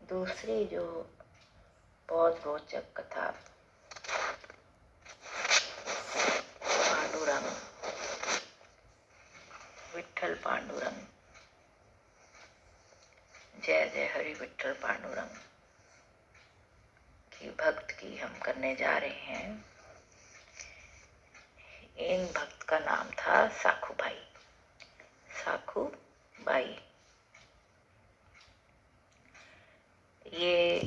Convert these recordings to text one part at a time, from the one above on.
दूसरी जो बहुत रोचक कथा पांडुरंग, विठ्ठल पांडुरंग, जय जय हरि विठ्ठल पांडुरंग की भक्त की हम करने जा रहे हैं। इन भक्त का नाम था साखू भाई। साखू बाई ये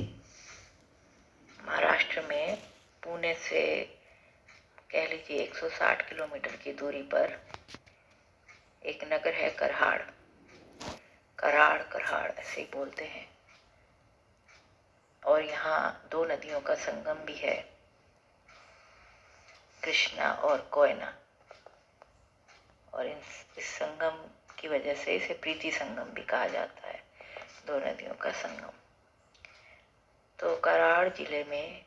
महाराष्ट्र में पुणे से कह लीजिए 160 किलोमीटर की दूरी पर एक नगर है कराड़। कराड़ कराड़ ऐसे ही बोलते हैं। और यहाँ दो नदियों का संगम भी है, कृष्णा और कोयना। और इस संगम की वजह से इसे प्रीति संगम भी कहा जाता है, दो नदियों का संगम। तो कराड़ जिले में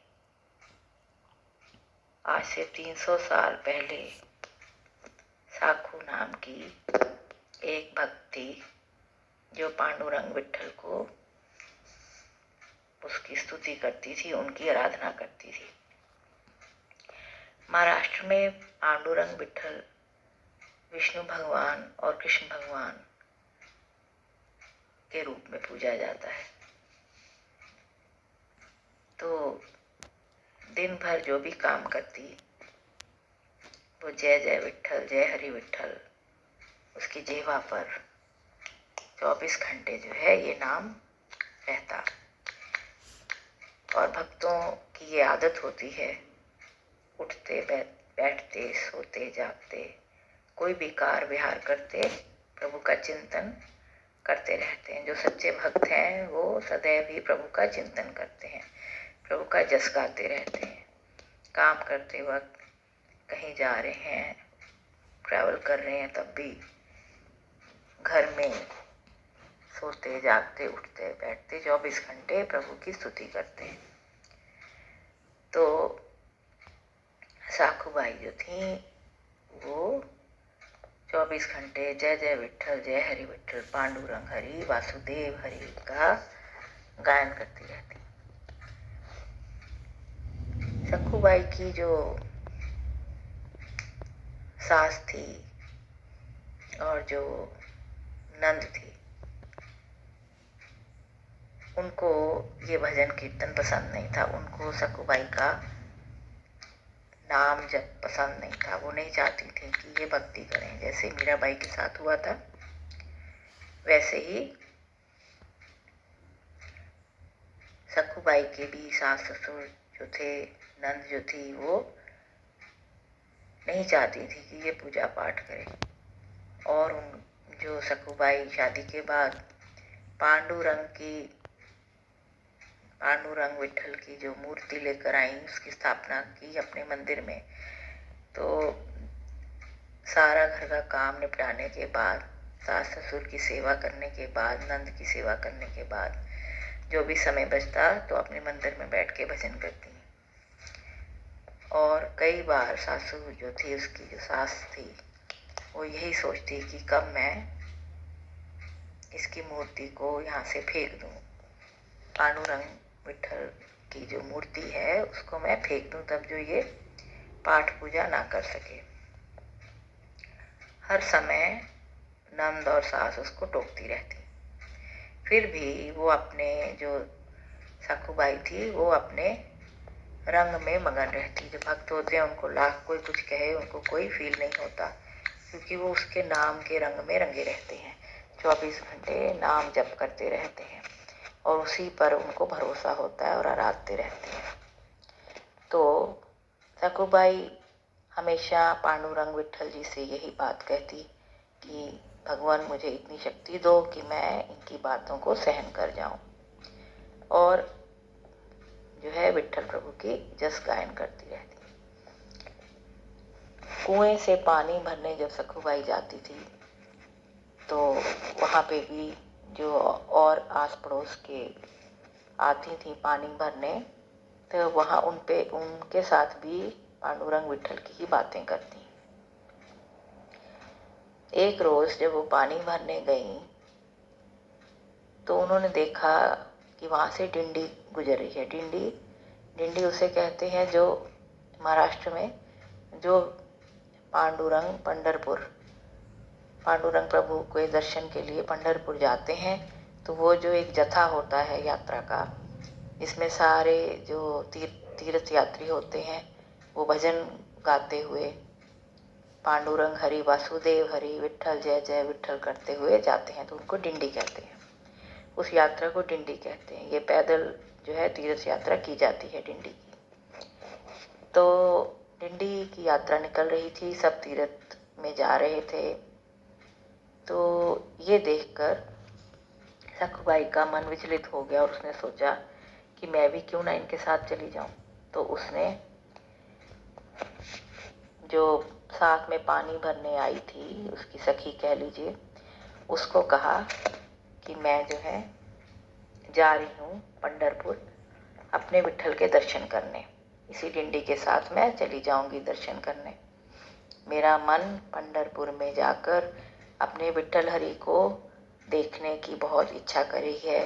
आज से 300 साल पहले साखू नाम की एक भक्त थी जो पांडुरंग विठ्ठल को उसकी स्तुति करती थी, उनकी आराधना करती थी। महाराष्ट्र में पांडुरंग विठ्ठल विष्णु भगवान और कृष्ण भगवान के रूप में पूजा जाता है। तो दिन भर जो भी काम करती वो जय जय विठ्ठल, जय हरि विठ्ठल, उसकी जिह्वा पर 24 घंटे जो है ये नाम रहता। और भक्तों की ये आदत होती है, उठते बैठते सोते जागते कोई भी कार्य विहार करते प्रभु का चिंतन करते रहते हैं। जो सच्चे भक्त हैं वो सदैव ही प्रभु का चिंतन करते हैं, प्रभु का जस गाते रहते हैं। काम करते वक्त, कहीं जा रहे हैं, ट्रैवल कर रहे हैं, तब भी घर में सोते जागते उठते बैठते 24 घंटे प्रभु की स्तुति करते हैं। तो साखूबाई जो थी वो 24 घंटे जय जय विठ्ठल, जय हरि विठ्ठल, पांडुरंग हरि, वासुदेव हरि का गायन करती रहती। सखूबाई की जो सास थी और जो नंद थी, उनको ये भजन कीर्तन पसंद नहीं था। उनको सखूबाई का नाम जब पसंद नहीं था। वो नहीं चाहती थी कि ये भक्ति करें। जैसे मीराबाई के साथ हुआ था वैसे ही सखूबाई के भी सास ससुर जो थे, नंद जो थी, वो नहीं चाहती थी कि ये पूजा पाठ करें। और उन जो सखूबाई शादी के बाद पांडुरंग विठ्ठल की जो मूर्ति लेकर आई, उसकी स्थापना की अपने मंदिर में। तो सारा घर का काम निपटाने के बाद, सास ससुर की सेवा करने के बाद, नंद की सेवा करने के बाद जो भी समय बचता तो अपने मंदिर में बैठ के भजन करती। और कई बार सासू जो थी, उसकी जो सास थी, वो यही सोचती कि कब मैं इसकी मूर्ति को यहाँ से फेंक दूँ, पांडुरंग विठ्ठल की जो मूर्ति है उसको मैं फेंक दूँ, तब जो ये पाठ पूजा ना कर सके। हर समय नंद और सास उसको टोकती रहती। फिर भी वो अपने जो सखूबाई थी वो अपने रंग में मगन रहती। जो भक्त होते हैं उनको लाख कोई कुछ कहे, उनको कोई फील नहीं होता, क्योंकि वो उसके नाम के रंग में रंगे रहते हैं। 24 घंटे नाम जप करते रहते हैं और उसी पर उनको भरोसा होता है और आराधते रहते हैं। तो सखूबाई हमेशा पांडुरंग विठ्ठल जी से यही बात कहती कि भगवान मुझे इतनी शक्ति दो कि मैं इनकी बातों को सहन कर जाऊं। और जो है विठ्ठल प्रभु की जस गायन करती रहती। कुएं से पानी भरने जब सखूबाई जाती थी तो वहाँ पे भी जो और आस पड़ोस के आती थी पानी भरने, तो वहाँ उनके साथ भी पांडुरंग विठ्ठल की ही बातें करती। एक रोज जब वो पानी भरने गई तो उन्होंने देखा कि वहाँ से डिंडी गुजर रही है। डिंडी डिंडी उसे कहते हैं जो महाराष्ट्र में जो पांडुरंग प्रभु के दर्शन के लिए पंढरपुर जाते हैं, तो वो जो एक जथा होता है यात्रा का, इसमें सारे जो तीर्थ यात्री होते हैं वो भजन गाते हुए पांडुरंग हरि वासुदेव हरि विट्ठल जय जय विट्ठल करते हुए जाते हैं, तो उनको डिंडी कहते हैं। उस यात्रा को डिंडी कहते हैं। ये पैदल जो है तीर्थ यात्रा की जाती है डिंडी की। तो डिंडी की यात्रा निकल रही थी, सब तीर्थ में जा रहे थे। तो ये देखकर सखुबाई का मन विचलित हो गया और उसने सोचा कि मैं भी क्यों ना इनके साथ चली जाऊं। तो उसने जो साथ में पानी भरने आई थी, उसकी सखी कह लीजिए, उसको कहा कि मैं जो है जा रही हूँ पंढरपुर अपने विट्ठल के दर्शन करने, इसी डिंडी के साथ मैं चली जाऊंगी दर्शन करने। मेरा मन पंढरपुर में जाकर अपने विट्ठल हरि को देखने की बहुत इच्छा करी है,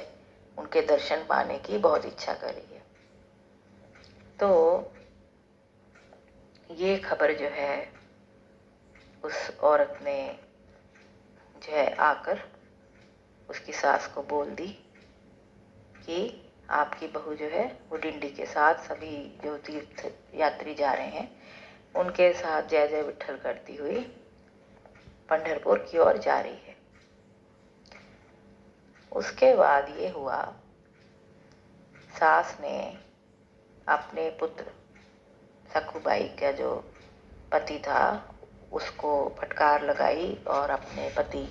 उनके दर्शन पाने की बहुत इच्छा करी है। तो ये खबर जो है उस औरत ने जो है आकर उसकी सास को बोल दी कि आपकी बहू जो है वो डिंडी के साथ सभी जो तीर्थ यात्री जा रहे हैं उनके साथ जय जय विट्ठल करती हुई पंढरपुर की ओर जा रही है। उसके बाद ये हुआ, सास ने अपने पुत्र सखुबाई का जो पति था उसको फटकार लगाई और अपने पति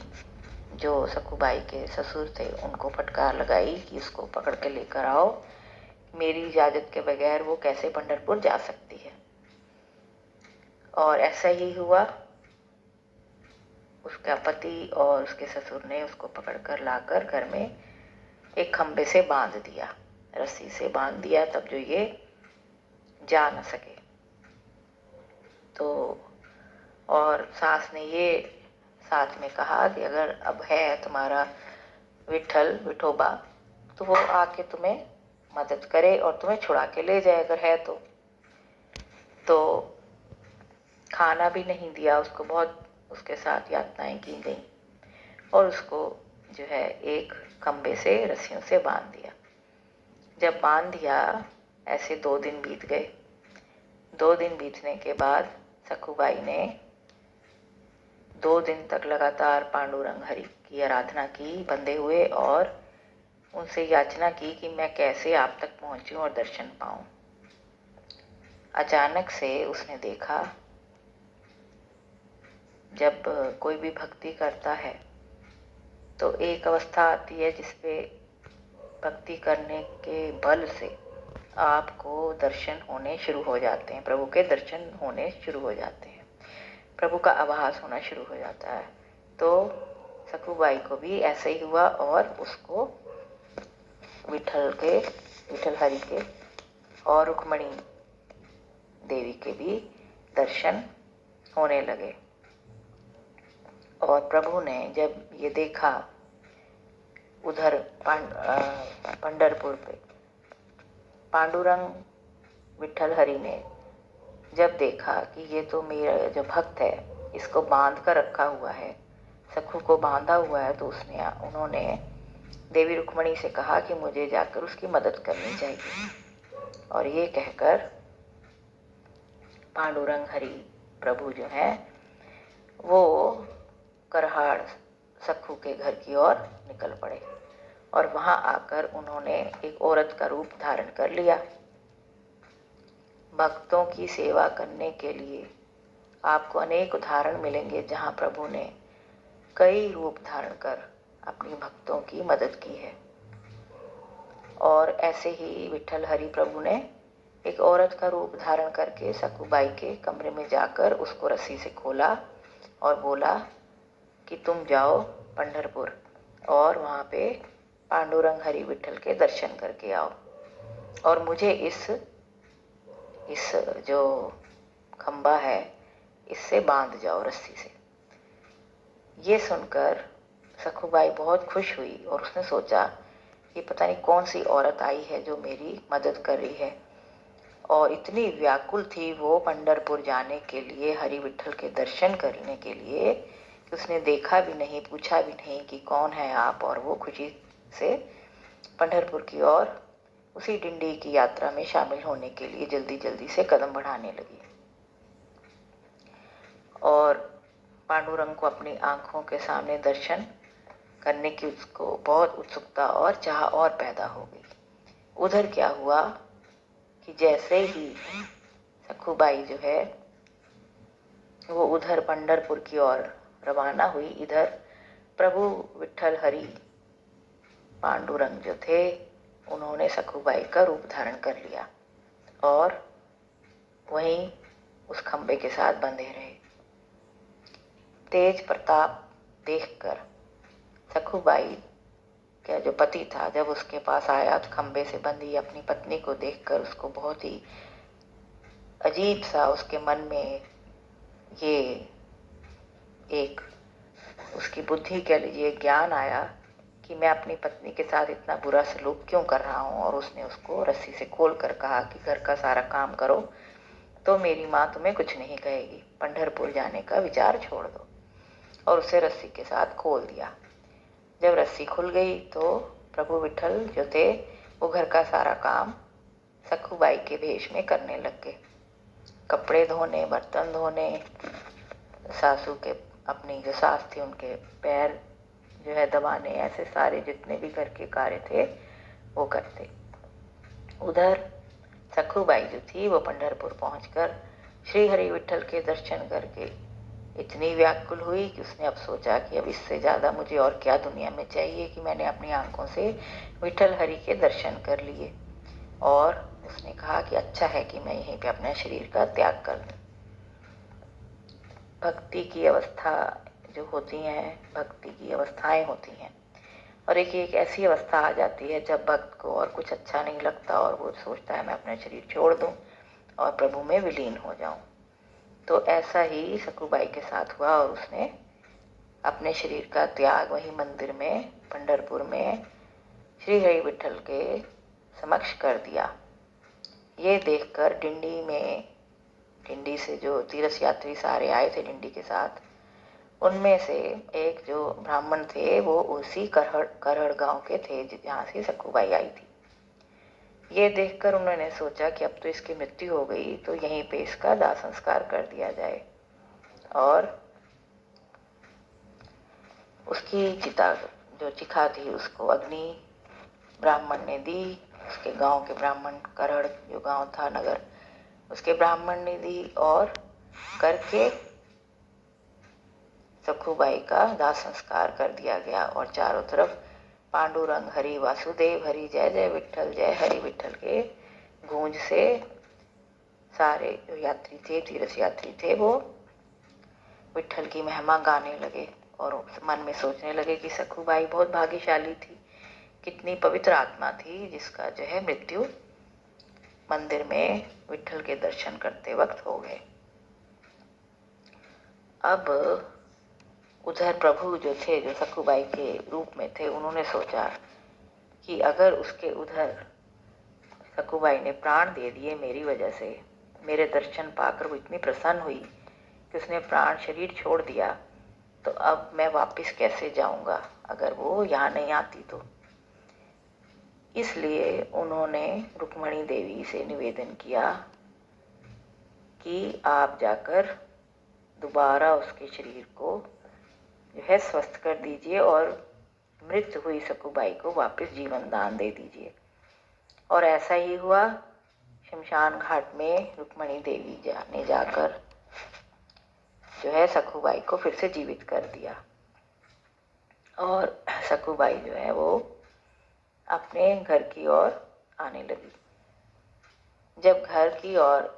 जो सखुबाई के ससुर थे उनको फटकार लगाई कि उसको पकड़ के लेकर आओ, मेरी इजाज़त के बगैर वो कैसे पंढरपुर जा सकती है। और ऐसा ही हुआ, उसका पति और उसके ससुर ने उसको पकड़कर लाकर घर में एक खंबे से बांध दिया, रस्सी से बांध दिया, तब जो ये जा न सके। तो और सास ने ये साथ में कहा कि अगर अब है तुम्हारा विट्ठल विठोबा तो वो आके तुम्हें मदद करे और तुम्हें छुड़ा के ले जाए अगर है तो खाना भी नहीं दिया उसको, बहुत उसके साथ यातनाएं की गई और उसको जो है एक खंबे से रस्सियों से बांध दिया। जब बांध दिया ऐसे 2 दिन बीत गए। 2 दिन बीतने के बाद सखुबाई ने 2 दिन तक लगातार पांडुरंग हरि की आराधना की बंधे हुए और उनसे याचना की कि मैं कैसे आप तक पहुंचूं और दर्शन पाऊं। अचानक से उसने देखा, जब कोई भी भक्ति करता है तो एक अवस्था आती है जिसपे भक्ति करने के बल से आपको दर्शन होने शुरू हो जाते हैं, प्रभु के दर्शन होने शुरू हो जाते हैं, प्रभु का आभास होना शुरू हो जाता है। तो सखुबाई को भी ऐसा ही हुआ और उसको विट्ठल हरि के और रुक्मणी देवी के भी दर्शन होने लगे। और प्रभु ने जब ये देखा उधर पंढरपुर पे पांडुरंग विट्ठल हरि ने जब देखा कि ये तो मेरा जो भक्त है इसको बांध कर रखा हुआ है, सखु को बांधा हुआ है, तो उन्होंने देवी रुक्मणी से कहा कि मुझे जाकर उसकी मदद करनी चाहिए। और ये कहकर पांडुरंग हरि प्रभु जो है वो करहाड़ सखु के घर की ओर निकल पड़े और वहां आकर उन्होंने एक औरत का रूप धारण कर लिया। भक्तों की सेवा करने के लिए आपको अनेक उदाहरण मिलेंगे जहां प्रभु ने कई रूप धारण कर अपनी भक्तों की मदद की है। और ऐसे ही विट्ठल हरि प्रभु ने एक औरत का रूप धारण करके सखुबाई के कमरे में जाकर उसको रस्सी से खोला और बोला कि तुम जाओ पंढरपुर और वहाँ पे पांडुरंग हरि विट्ठल के दर्शन करके आओ और मुझे इस जो खंबा है इससे बांध जाओ रस्सी से। ये सुनकर सखुबाई बहुत खुश हुई और उसने सोचा कि पता नहीं कौन सी औरत आई है जो मेरी मदद कर रही है। और इतनी व्याकुल थी वो पंढरपुर जाने के लिए, हरि विठल के दर्शन करने के लिए, कि उसने देखा भी नहीं, पूछा भी नहीं कि कौन है आप, और वो खुशी से पंढरपुर की ओर उसी डिंडी की यात्रा में शामिल होने के लिए जल्दी जल्दी से कदम बढ़ाने लगी। और पांडुरंग को अपनी आंखों के सामने दर्शन करने की उसको बहुत उत्सुकता और चाह और पैदा हो गई। उधर क्या हुआ कि जैसे ही सखुबाई जो है वो उधर पंढरपुर की ओर रवाना हुई, इधर प्रभु विठल हरि पांडुरंग जो थे उन्होंने सखुबाई का रूप धारण कर लिया और वहीं उस खंबे के साथ बंधे रहे। तेज प्रताप देखकर सखुबाई का जो पति था जब उसके पास आया तो खंबे से बंधी अपनी पत्नी को देखकर उसको बहुत ही अजीब सा उसके मन में ये एक उसकी बुद्धि कह लीजिए ज्ञान आया कि मैं अपनी पत्नी के साथ इतना बुरा सलूक क्यों कर रहा हूँ। और उसने उसको रस्सी से खोल कर कहा कि घर का सारा काम करो तो मेरी माँ तुम्हें कुछ नहीं कहेगी, पंढरपुर जाने का विचार छोड़ दो। और उसे रस्सी के साथ खोल दिया। जब रस्सी खुल गई तो प्रभु विठल जो थे वो घर का सारा काम सखुबाई के भेष में करने लग गए। कपड़े धोने, बर्तन धोने, सासू के अपनी जो सास थी उनके पैर जो है दबाने, ऐसे सारे जितने भी घर के कार्य थे वो करते। उधर सखुबाई जो थी वो पंढरपुर पहुंचकर श्री हरि विठल के दर्शन करके इतनी व्याकुल हुई कि उसने अब सोचा कि अब इससे ज़्यादा मुझे और क्या दुनिया में चाहिए कि मैंने अपनी आंखों से विठल हरि के दर्शन कर लिए। और उसने कहा कि अच्छा है कि मैं यहीं पे अपने शरीर का त्याग कर दूं। भक्ति की अवस्था जो होती हैं, भक्ति की अवस्थाएं होती हैं, और एक ऐसी अवस्था आ जाती है जब भक्त को और कुछ अच्छा नहीं लगता और वो सोचता है मैं अपना शरीर छोड़ दूं और प्रभु में विलीन हो जाऊं। तो ऐसा ही सखुबाई के साथ हुआ और उसने अपने शरीर का त्याग वही मंदिर में पंढरपुर में श्री हरि विठल के समक्ष कर दिया। ये देखकर डिंडी से जो तीर्थ यात्री सारे आए थे डिंडी के साथ, उनमें से एक जो ब्राह्मण थे वो उसी करहड़ गांव के थे जहाँ से सखुबाई आई थी। ये देखकर उन्होंने सोचा कि अब तो इसकी मृत्यु हो गई तो यहीं पे इसका दाह संस्कार कर दिया जाए। और उसकी चिता जो चिखा थी उसको अग्नि ब्राह्मण ने दी। उसके गांव के ब्राह्मण, करहड़ जो गांव था नगर, उसके ब्राह्मण ने दी और करके सखुबाई का दाह संस्कार कर दिया गया। और चारों तरफ पांडुरंग हरि वासुदेव हरि जय जय विठल जय हरि विठल के गूंज से सारे जो यात्री थे, तीर्थ यात्री थे, वो विठल की महिमा गाने लगे और मन में सोचने लगे कि सखुबाई बहुत भाग्यशाली थी, कितनी पवित्र आत्मा थी जिसका जो है मृत्यु मंदिर में विठल के दर्शन करते वक्त हो गए। अब उधर प्रभु जो थे, जो सखुबाई के रूप में थे, उन्होंने सोचा कि अगर उसके उधर सखुबाई ने प्राण दे दिए मेरी वजह से, मेरे दर्शन पाकर वो इतनी प्रसन्न हुई कि उसने प्राण शरीर छोड़ दिया, तो अब मैं वापस कैसे जाऊंगा अगर वो यहाँ नहीं आती तो। इसलिए उन्होंने रुक्मणी देवी से निवेदन किया कि आप जाकर दोबारा उसके शरीर को जो है स्वस्थ कर दीजिए और मृत हुई सखुबाई को वापस जीवन दान दे दीजिए। और ऐसा ही हुआ। शमशान घाट में रुक्मणी देवी ने जाकर जो है सखुबाई को फिर से जीवित कर दिया और सखुबाई जो है वो अपने घर की ओर आने लगी। जब घर की ओर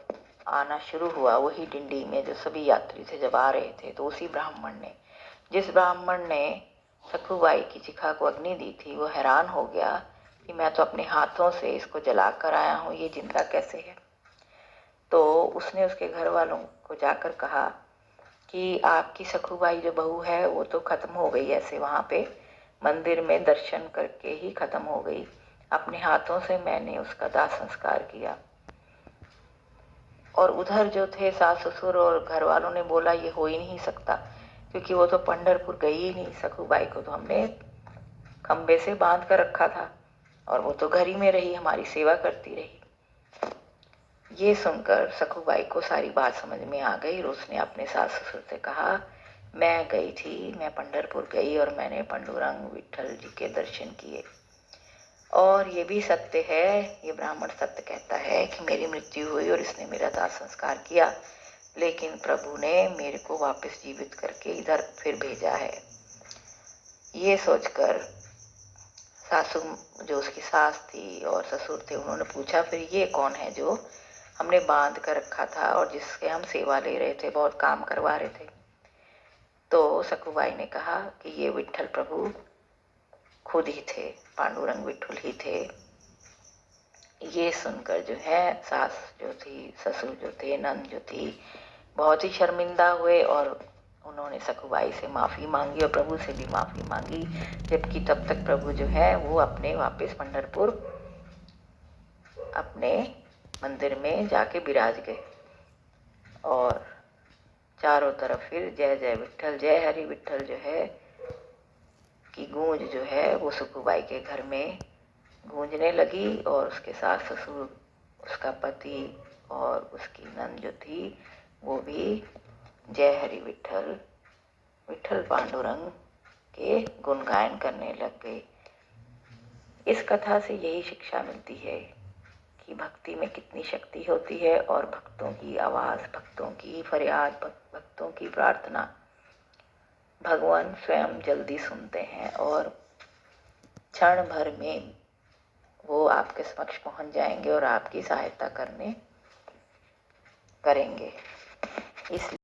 आना शुरू हुआ, वही डिंडी में जो सभी यात्री थे जब आ रहे थे, तो उसी ब्राह्मण ने, जिस ब्राह्मण ने सखुबाई की चिखा को अग्नि दी थी, वो हैरान हो गया कि मैं तो अपने हाथों से इसको जला कर आया हूँ, ये जिंदा कैसे है। तो उसने उसके घर वालों को जाकर कहा कि आपकी सखुबाई जो बहू है वो तो खत्म हो गई ऐसे वहाँ पे, मंदिर में दर्शन करके ही खत्म हो गई। अपने हाथों से मैंने उसका दाह संस्कार किया। और उधर जो थे सास ससुर और घर वालों ने बोला ये हो ही नहीं सकता, क्योंकि वो तो पंढरपुर गई ही नहीं। सखूबाई को तो हमने खंबे से बांध कर रखा था और वो तो घर ही में रही, हमारी सेवा करती रही। ये सुनकर सखूबाई को सारी बात समझ में आ गई और उसने अपने सास ससुर से कहा, मैं गई थी, मैं पंढरपुर गई और मैंने पांडुरंग विट्ठल जी के दर्शन किए, और ये भी सत्य है, ये ब्राह्मण सत्य कहता है कि मेरी मृत्यु हुई और इसने मेरा दाह संस्कार किया, लेकिन प्रभु ने मेरे को वापस जीवित करके इधर फिर भेजा है। ये सोचकर सासू, जो उसकी सास थी और ससुर थे, उन्होंने पूछा फिर ये कौन है जो हमने बांध कर रखा था और जिसके हम सेवा ले रहे थे, बहुत काम करवा रहे थे। तो सखूबाई ने कहा कि ये विट्ठल प्रभु खुद ही थे, पांडुरंग विट्ठल ही थे। ये सुनकर जो है सास जो थी, ससुर जो थे, नंद जो थी, बहुत ही शर्मिंदा हुए और उन्होंने सखूबाई से माफ़ी मांगी और प्रभु से भी माफ़ी मांगी। जबकि तब तक प्रभु जो है वो अपने वापस पंढरपुर अपने मंदिर में जाके विराज गए और चारों तरफ फिर जय जय विट्ठल, जय हरि विट्ठल जो है की गूंज जो है वो सखूबाई के घर में गूंजने लगी। और उसके सास ससुर, उसका पति और उसकी नंद जो थी वो भी जय हरि विट्ठल, विट्ठल पांडुरंग के गुणगान करने लग गए। इस कथा से यही शिक्षा मिलती है कि भक्ति में कितनी शक्ति होती है और भक्तों की आवाज़, भक्तों की फरियाद, भक्तों की प्रार्थना भगवान स्वयं जल्दी सुनते हैं और क्षण भर में वो आपके समक्ष पहुंच जाएंगे और आपकी सहायता करेंगे। इसलिए